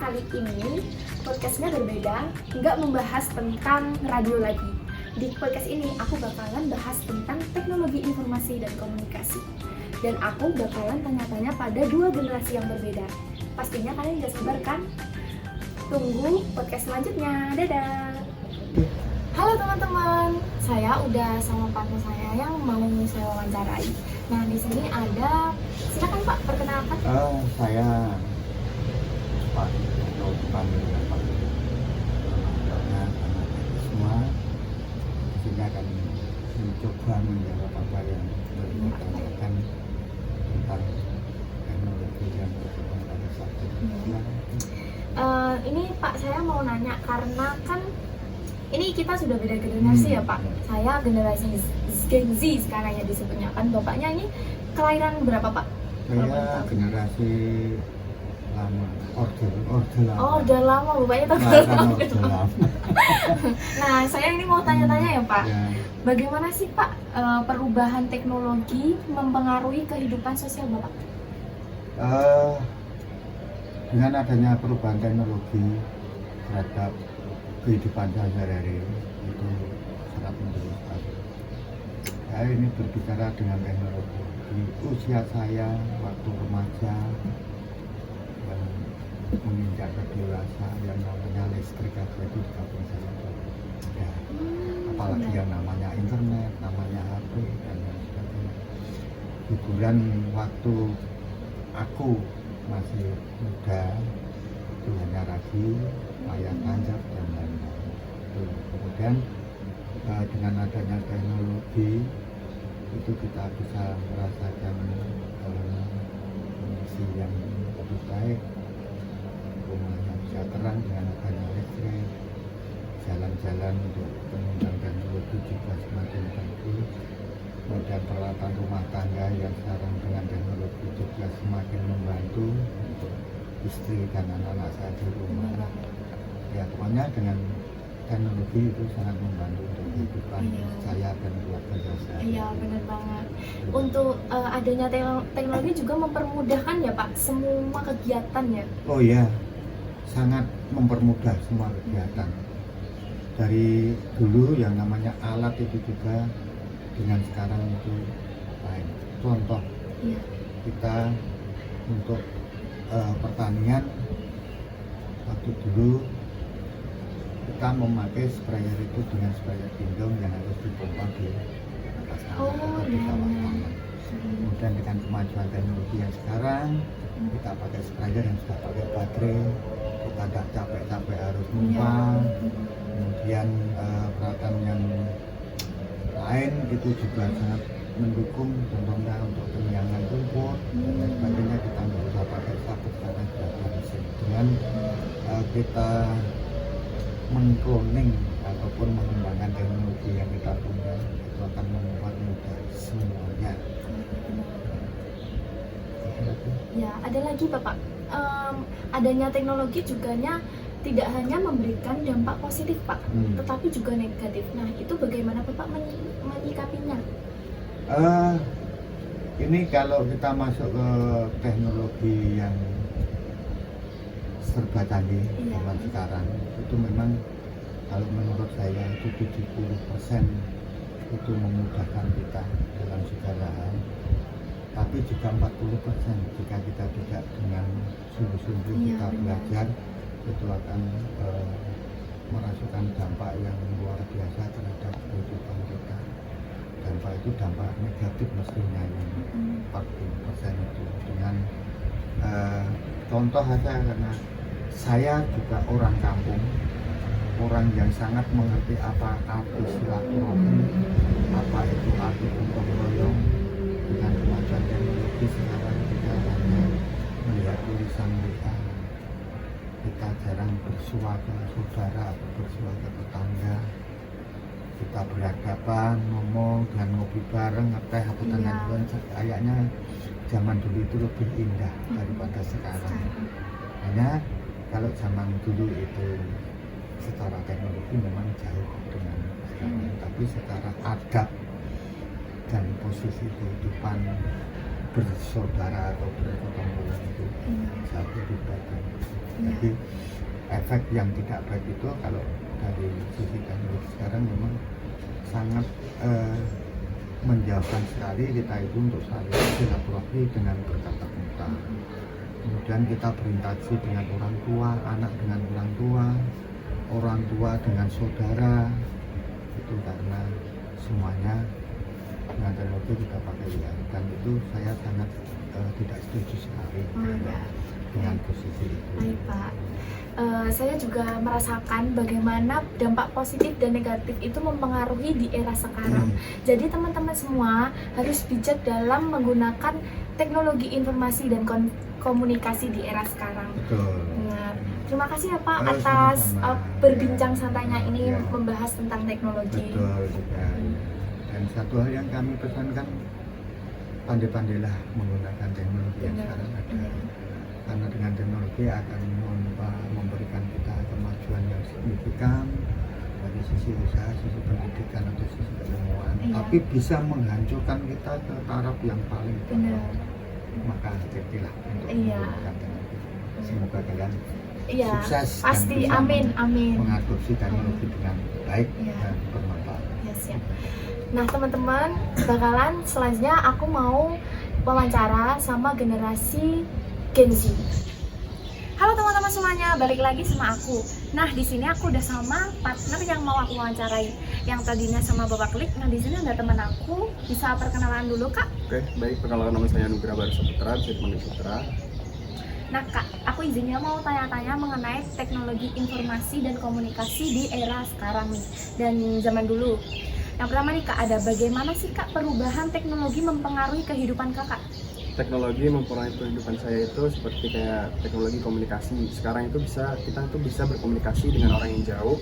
kali ini podcastnya berbeda, nggak membahas tentang radio lagi. Di podcast ini aku bakalan bahas tentang teknologi informasi dan komunikasi. Dan aku bakalan tanya-tanya pada dua generasi yang berbeda. Pastinya kalian nggak sabar kan? Tunggu podcast selanjutnya. Dadah! Halo teman-teman, saya udah sama partner saya yang mau saya wawancarai. Nah, di sini ada, silakan Pak, perkenalkan. Saya Pak atau panggil Pak semua di sini akan mencoba menjawab apa yang ditanyakan tentang teknologi yang berkembang pada saat ini. Ini Pak, saya mau nanya karena kan ini kita sudah beda generasi ya Pak. Saya generasi Gen Z sekarang ya disebutnya kan. Bapaknya ini kelahiran berapa Pak? Saya generasi lama, orde lama. Oh, udah lama bapaknya Nah, tahun orde lama. Nah, saya ini mau tanya-tanya ya Pak. Ya. Bagaimana sih Pak perubahan teknologi mempengaruhi kehidupan sosial Bapak? Dengan adanya perubahan teknologi terhadap kehidupan sehari-hari itu sangat mendesak. Saya ini berbicara dengan teknologi. Di usia saya waktu remaja yang menginjak ke dewasa yang namanya listrik aja itu di kampung saya ya. Apalagi yang namanya internet, namanya HP dan lain sebagainya. Hiburan waktu aku masih muda itu hanya radio, layar tancap dan lain-lain. Kemudian dengan adanya teknologi itu kita bisa merasakan kondisi yang lebih baik, rumahnya bisa terang dengan adanya listrik, jalan-jalan untuk penunjang teknologi juga semakin bagus. Kemudian peralatan rumah tangga yang sekarang dengan teknologi juga semakin membantu untuk istri dan anak-anak saya di rumah. Ya pokoknya dengan teknologi itu sangat membantu untuk kehidupan saya dan keluarga saya. Iya benar banget. Untuk adanya teknologi juga mempermudahkan ya Pak semua kegiatan ya. Oh iya, sangat mempermudah semua kegiatan. Dari dulu yang namanya alat itu juga dengan sekarang itu lain. Contoh, kita untuk pertanian waktu dulu kita memakai sprayer itu dengan sprayer gendong yang harus dipompa di atas tanah atau di bawah tanah. Kemudian dengan kemajuan teknologi yang sekarang kita pakai sprayer yang sudah pakai baterai, kita tidak capek-capek harus numpang. Kemudian peralatan yang lain itu juga sangat mendukung, contohnya untuk penyiangan rumput dan lain sebagainya. Kita nggak usah pakai sabuk karena sudah ada mesin. Dengan kita mengkloning ataupun mengembangkan teknologi yang kita punya itu akan membuat mudah semuanya. Ya, ada lagi Bapak. Adanya teknologi juga tidak hanya memberikan dampak positif Pak, tetapi juga negatif. Nah, itu bagaimana Bapak menyikapinya? Ini kalau kita masuk ke teknologi yang serba canggih zaman sekarang itu memang kalau menurut saya itu 70% itu memudahkan kita dalam segala hal, tapi juga 40% jika kita tidak dengan sungguh-sungguh kita belajar itu akan merasukan dampak yang luar biasa terhadap kehidupan kita. Dampak itu dampak negatif mestinya yang 40% itu dengan contoh saja, karena saya juga orang kampung, orang yang sangat mengerti apa arti silaturahmi, apa itu arti gotong royong. Dengan kemajuan teknologi sekarang kita hanya melihat tulisan WA, kita jarang bersua ke saudara atau bersua ke tetangga. Kita berhadapan, ngomong dan ngopi bareng, ngeteh atau tenan kayaknya zaman dulu itu lebih indah daripada sekarang. Hanya kalau zaman dulu itu secara teknologi memang jauh dengan sekarang, tapi secara adab dan posisi kehidupan bersaudara atau bertetangga itu satu tindakan. Jadi efek yang tidak baik itu kalau dari sisi teknologi sekarang memang sangat menjauhkan sekali kita itu untuk saling silaturahmi dengan bertatap muka. Kemudian kita berinteraksi dengan orang tua, anak dengan orang tua dengan saudara, itu karena semuanya dengan teknologi kita pakai ya, dan itu saya sangat tidak setuju sekali dengan posisi itu. Baik Pak, saya juga merasakan bagaimana dampak positif dan negatif itu mempengaruhi di era sekarang. Jadi teman-teman semua harus bijak dalam menggunakan teknologi informasi dan komunikasi di era sekarang. Betul. Benar. Terima kasih ya Pak atas berbincang santainya ini membahas tentang teknologi. Betul juga. Dan satu hal yang kami pesankan, pandai-pandailah menggunakan teknologi yang sekarang ada. Karena dengan teknologi akan memberikan kita kemajuan yang signifikan dari sisi usaha, sisi pendidikan atau sisi keilmuan. Tapi bisa menghancurkan kita ke taraf yang paling bawah. Maka hati-hatilah untuk menggunakan teknologi. Semoga kalian sukses pasti, dan bisa amin. mengadopsi teknologi dengan baik dan bermanfaat. Ya, siap. Nah teman-teman, bakalan selanjutnya aku mau wawancara sama generasi Gen Z. Halo teman-teman semuanya, balik lagi sama aku. Nah di sini aku udah sama partner yang mau aku wawancarai. Yang tadinya sama Bapak Klik, nah di sini ada teman aku. Bisa perkenalan dulu Kak? Oke, baik. Perkenalkan, nama saya Nugraha Barusa Putra, bisa dipanggil Putra. Nah Kak, aku izinnya mau tanya-tanya mengenai teknologi informasi dan komunikasi di era sekarang nih, dan zaman dulu. Yang pertama nih Kak, ada bagaimana sih Kak perubahan teknologi mempengaruhi kehidupan Kakak? Teknologi mempengaruhi kehidupan saya itu seperti kayak teknologi komunikasi. Sekarang itu kita bisa berkomunikasi dengan orang yang jauh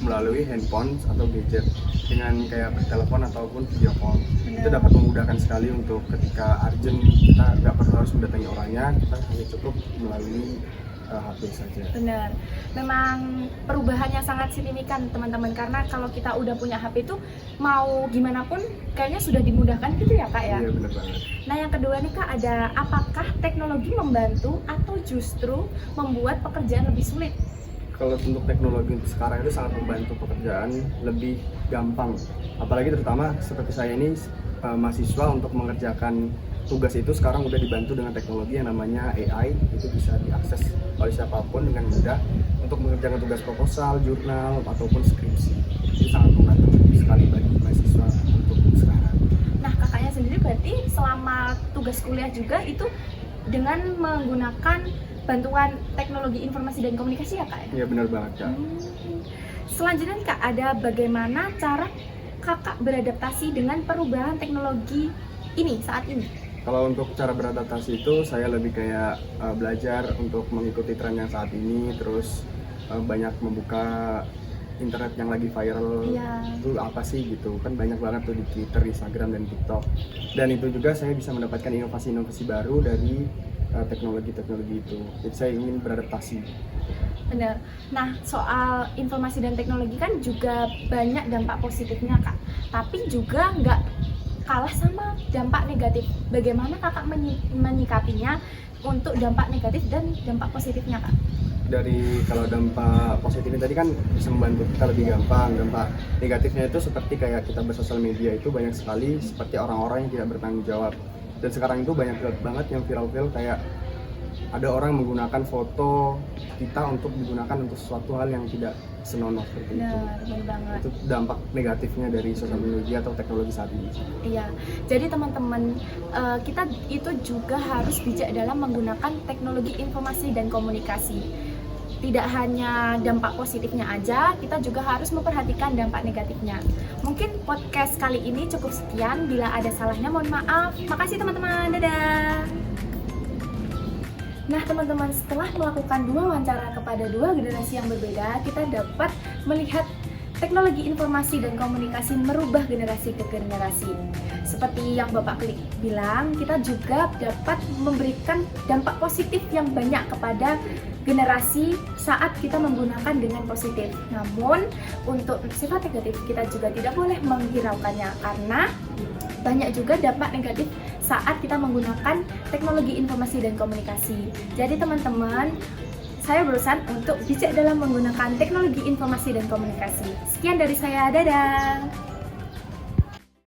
melalui handphone atau gadget, dengan kayak bertelepon ataupun video call. Itu dapat memudahkan sekali untuk ketika urgent kita nggak perlu harus mendatangi orangnya, kita hanya cukup melalui HP saja. Benar, memang perubahannya sangat signifikan teman-teman, karena kalau kita udah punya HP itu mau gimana pun kayaknya sudah dimudahkan gitu ya Kak ya. Iya benar banget. Nah yang kedua nih Kak, ada apakah teknologi membantu atau justru membuat pekerjaan lebih sulit? Kalau untuk teknologi untuk sekarang itu sangat membantu pekerjaan lebih gampang, apalagi terutama seperti saya ini mahasiswa, untuk mengerjakan tugas itu sekarang udah dibantu dengan teknologi yang namanya AI. Itu bisa diakses oleh siapapun dengan mudah untuk mengerjakan tugas proposal, jurnal, ataupun skripsi. Itu sangat membantu sekali bagi mahasiswa untuk sekarang. Nah kakaknya sendiri berarti selama tugas kuliah juga itu dengan menggunakan bantuan teknologi informasi dan komunikasi ya Kak ya? Iya benar banget Kak. Selanjutnya nih Kak, ada bagaimana cara kakak beradaptasi dengan perubahan teknologi ini saat ini? Kalau untuk cara beradaptasi itu saya lebih kayak belajar untuk mengikuti tren yang saat ini, terus banyak membuka internet yang lagi viral. Itu apa sih gitu kan, banyak banget tuh di Twitter, Instagram, dan TikTok. Dan itu juga saya bisa mendapatkan inovasi-inovasi baru dari teknologi-teknologi itu. Jadi saya ingin beradaptasi. Benar. Nah soal informasi dan teknologi kan juga banyak dampak positifnya Kak, tapi juga nggak kalah sama dampak negatif. Bagaimana kakak menyikapinya untuk dampak negatif dan dampak positifnya Kak? Dari kalau dampak positifnya tadi kan bisa membantu kita lebih gampang. Dampak negatifnya itu seperti kayak kita bersosial media itu banyak sekali seperti orang-orang yang tidak bertanggung jawab. Dan sekarang itu banyak banget yang viral-viral, kayak ada orang menggunakan foto kita untuk digunakan untuk sesuatu hal yang tidak senonoh seperti itu. Benar banget. Itu dampak negatifnya dari sosial media atau teknologi saat ini. Iya, jadi teman-teman, kita itu juga harus bijak dalam menggunakan teknologi informasi dan komunikasi. Tidak hanya dampak positifnya aja, kita juga harus memperhatikan dampak negatifnya. Mungkin podcast kali ini cukup sekian, bila ada salahnya mohon maaf. Makasih teman-teman, dadah. Nah teman-teman, setelah melakukan dua wawancara kepada dua generasi yang berbeda, kita dapat melihat teknologi informasi dan komunikasi merubah generasi ke generasi. Seperti yang Bapak Klik bilang, kita juga dapat memberikan dampak positif yang banyak kepada generasi saat kita menggunakan dengan positif. Namun untuk sifat negatif kita juga tidak boleh menghiraukannya, karena banyak juga dampak negatif saat kita menggunakan teknologi informasi dan komunikasi. Jadi teman-teman, saya berusaha untuk bijak dalam menggunakan teknologi informasi dan komunikasi. Sekian dari saya, dadah!